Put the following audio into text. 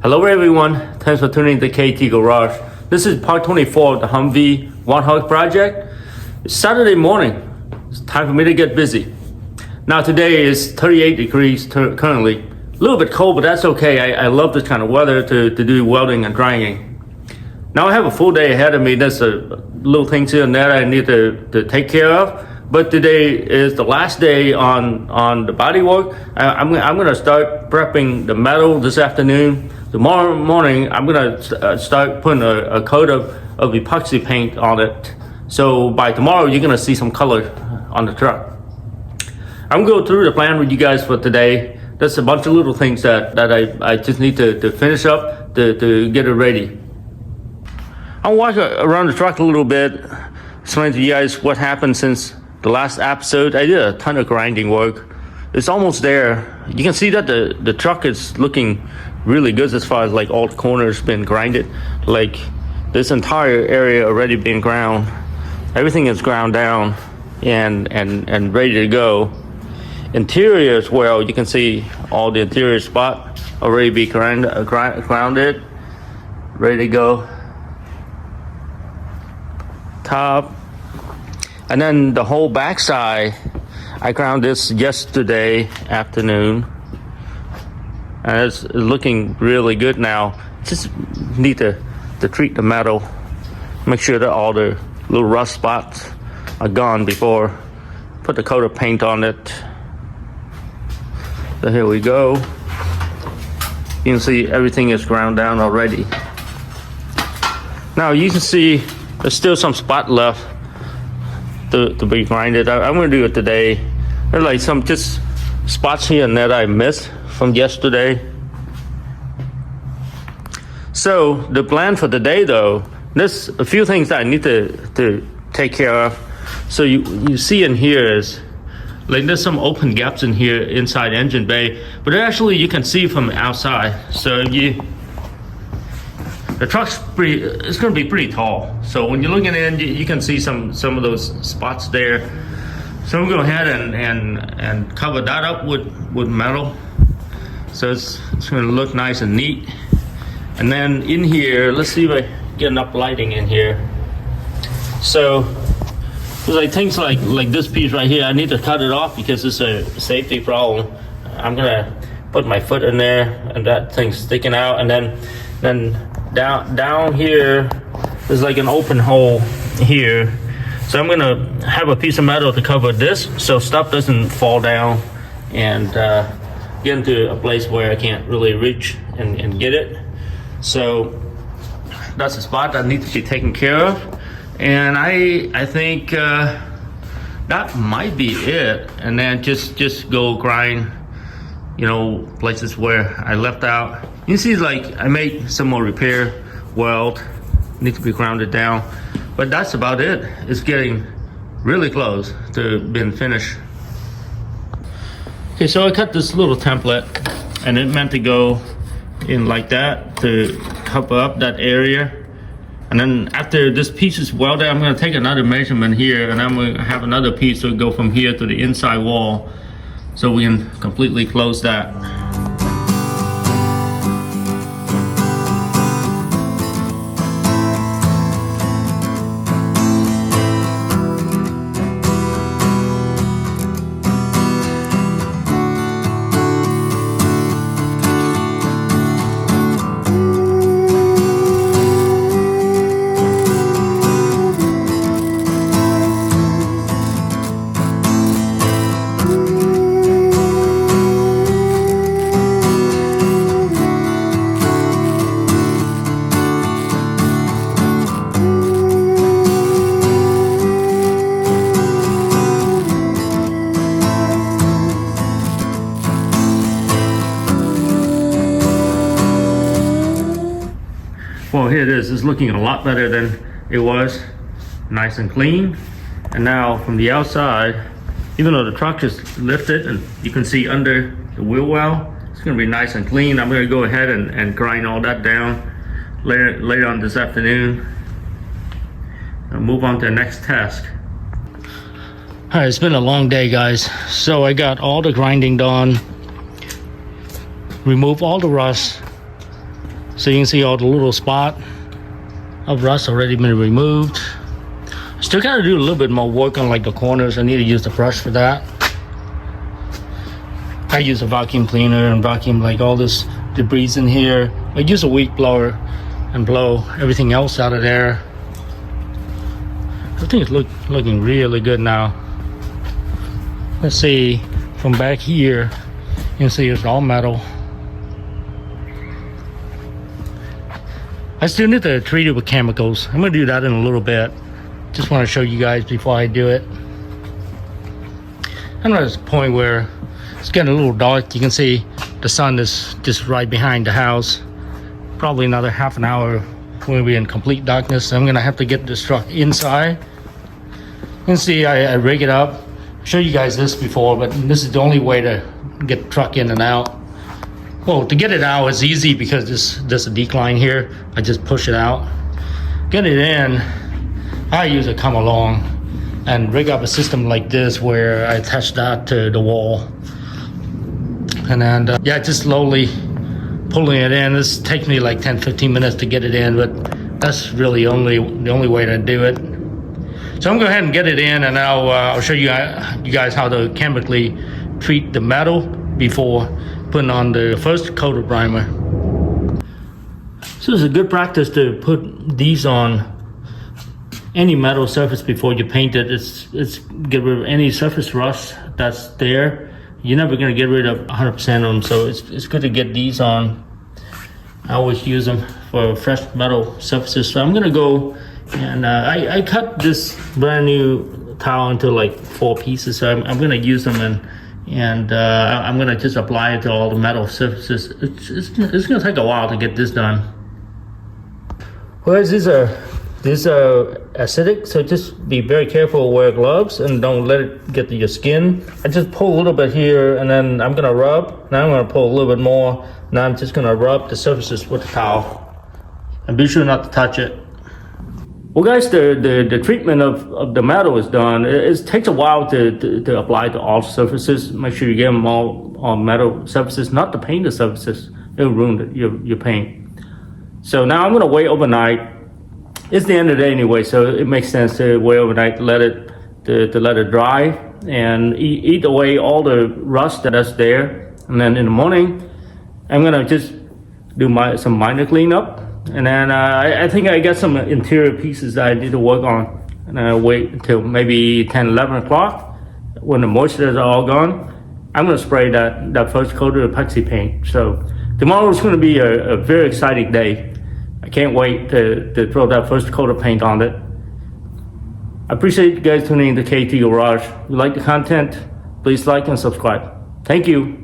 Hello everyone, thanks for tuning to KT Garage. This is part 24 of the Humvee Warthog project. It's Saturday morning. It's time for me to get busy. Now today is 38 degrees currently. A little bit cold, but that's okay. I love this kind of weather to do welding and drying. Now I have a full day ahead of me. There's a little things here and there I need to take care of. But today is the last day on the body work. I'm gonna start prepping the metal this afternoon. Tomorrow morning, I'm gonna start putting a coat of epoxy paint on it. So by tomorrow, you're gonna see some color on the truck. I'm gonna go through the plan with you guys for today. There's a bunch of little things that I just need to finish up to get it ready. I'll walk around the truck a little bit, explain to you guys what happened since the last episode. I did a ton of grinding work. It's almost there. You can see that the truck is looking really good as far as like all the corners been grinded. Like this entire area already been ground. Everything is ground down and ready to go. Interior as well, you can see all the interior spot already be grounded, ready to go. Top. And then the whole backside, I ground this yesterday afternoon. And it's looking really good now. Just need to treat the metal. Make sure that all the little rust spots are gone before put the coat of paint on it. So here we go. You can see everything is ground down already. Now you can see there's still some spot left to be grinded. I'm gonna do it today. There's like some just spots here and there that I missed from yesterday. So the plan for today though, there's a few things that I need to take care of. So you see in here is like there's some open gaps in here inside engine bay, but actually you can see from outside. So the truck's it's going to be pretty tall. So when you're looking in, you can see some of those spots there. So I'm going to go ahead and cover that up with metal. So it's going to look nice and neat. And then in here, let's see if I get enough lighting in here. So there's like things like this piece right here. I need to cut it off because it's a safety problem. I'm going to put my foot in there and that thing's sticking out. And then down here there's like an open hole here, so I'm gonna have a piece of metal to cover this so stuff doesn't fall down and get into a place where I can't really reach and get it. So that's a spot that needs to be taken care of, and I think that might be it. And then just go grind, you know, places where I left out. You see, like I made some more repair weld, need to be grounded down, but that's about it. It's getting really close to being finished. Okay, so I cut this little template and it meant to go in like that to cover up that area. And then after this piece is welded, I'm going to take another measurement here, and I'm going to have another piece to go from here to the inside wall so we can completely close that. Well, here it is. It's looking a lot better than it was. Nice and clean. And now from the outside, even though the truck is lifted and you can see under the wheel well, it's going to be nice and clean. I'm going to go ahead and grind all that down later on this afternoon. I'll move on to the next task. All right, it's been a long day, guys. So I got all the grinding done, remove all the rust, So you can see all the little spot of rust already been removed. Still gotta do a little bit more work on like the corners. I need to use the brush for that. I use a vacuum cleaner and vacuum like all this debris in here. I use a weed blower and blow everything else out of there. I think it's looking really good now. Let's see, from back here, you can see it's all metal. I still need to treat it with chemicals. I'm gonna do that in a little bit. Just want to show you guys before I do it. I'm at this point where it's getting a little dark. You can see the sun is just right behind the house. Probably another half an hour we'll be in complete darkness. I'm gonna have to get this truck inside. You can see I rig it up. I showed you guys this before, but this is the only way to get the truck in and out. Well, to get it out is easy because there's a decline here. I just push it out. Get it in, I use a come along and rig up a system like this where I attach that to the wall. And then, yeah, just slowly pulling it in. This takes me like 10-15 minutes to get it in, but that's really the only way to do it. So I'm going to go ahead and get it in, and I'll show you guys how to chemically treat the metal before putting on the first coat of primer. So it's a good practice to put these on any metal surface before you paint it. It's get rid of any surface rust that's there. You're never going to get rid of 100% of them, so it's good to get these on. I always use them for fresh metal surfaces. So I'm going to go and I cut this brand new towel into like 4 pieces. So I'm going to use them and I'm going to just apply it to all the metal surfaces. It's going to take a while to get this done. Well, these are acidic, so just be very careful, wear gloves and don't let it get to your skin. I just pull a little bit here and then I'm gonna rub. Now I'm gonna pull a little bit more. Now I'm just gonna rub the surfaces with the towel. And be sure not to touch it. Well guys, the treatment of the metal is done. It takes a while to apply to all surfaces. Make sure you get them all on metal surfaces, not the painted surfaces. It'll ruin your paint. So now I'm gonna wait overnight. It's the end of the day anyway, so it makes sense to wait overnight to let it dry and eat away all the rust that's there. And then in the morning, I'm gonna just do some minor cleanup. And then I think I got some interior pieces that I need to work on. And I wait until maybe 10, 11 o'clock when the moisture is all gone. I'm gonna spray that first coat of epoxy paint. So tomorrow is gonna be a very exciting day. I can't wait to throw that first coat of paint on it. I appreciate you guys tuning in to KT Garage. If you like the content, please like and subscribe. Thank you.